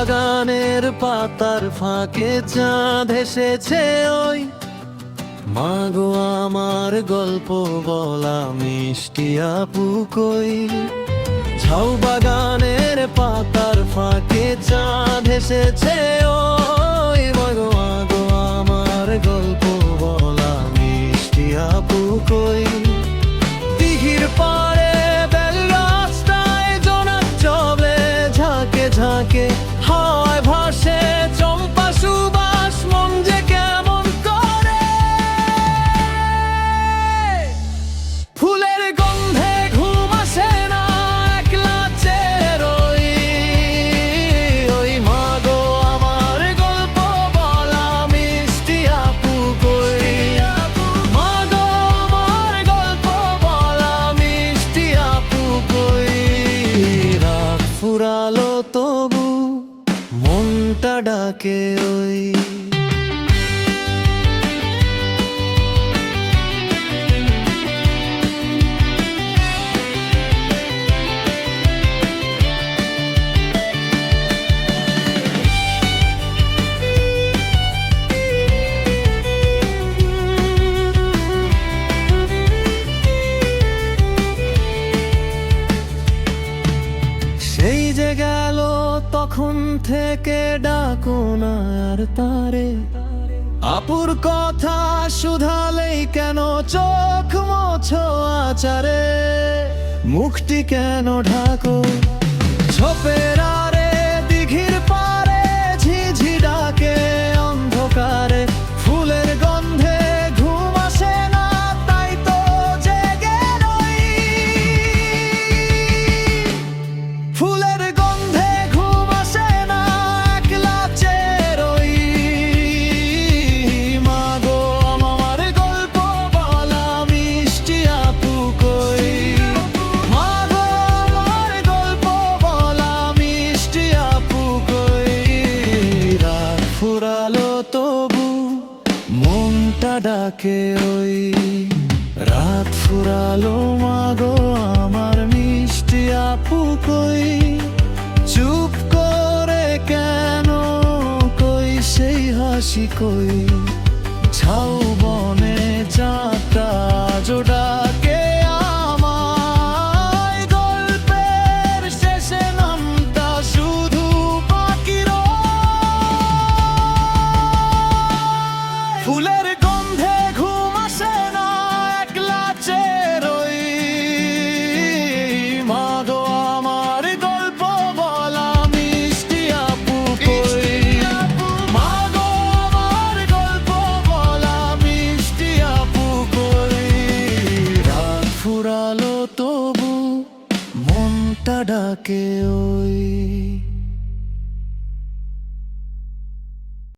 বাগানের পাতার ফাঁকে চাঁদ এসেছে ওই মাগো আমার গল্প বলা মিষ্টি আপু কই। ঝাউ বাগানের পাতার ফাঁকে চাঁদ এসেছে ওই মাগো মাগো আমার গল্প বলা মিষ্টি আপু কই। দিঘির পাড়ে বেল রাস্তায় জোনাক চলে ঝাঁকে ঝাঁকে হাওয়ায় ভাসে চম্পা সুবাস মন যে কেমন করে। ফুলের গন্ধে ঘুম আসে না একলা চেয়ে রই ওই মাগো আমার গল্প বলা মিষ্টি আপু কই। মাগো আমার গল্প বলা মিষ্টি আপু কই। রাত ফুরালো তবু মনটা ডাকে ওই। সেই যে গেল তখন থেকে ডাকো না আর তারে। আপুর কথা শুধালেই কেন চোখ মোছো আচারে। মুখটি কেন ঢাকো ঝোপের আড়ে দিঘির পারে ঝিঝি ডাকে অন্ধকারে। ফুলের গন্ধে ঘুম আসে না তাই তো জেগে রই। ফুলের গন্ধে ঘুম আসে না একলা চেয়ে রই। মাগো আমার গল্প বলা মিষ্টি আপু কই। মাগো আমার গল্প বলা মিষ্টি আপু কই। রাত ফুরালো তবু মনটা ডাকে ওই। রাত ফুরালো মাগো আমার মিষ্টি আপু কই। চুপ করে কেন কই সেই হাসি কই। ঝাউ বনে চাঁদটা জোড়াকে আমায় গল্পের শেষে নামটা শুধু বাকি রয়। ফুলের গন্ধে ঘুম আসে না একলা চেয়ে রই। মাগো আমার গল্প বলা মিষ্টি আপু কই। মাগো আমার গল্প বলা মিষ্টি আপু কই। রাত ফুরালো তবু মনটা ডাকে ওই।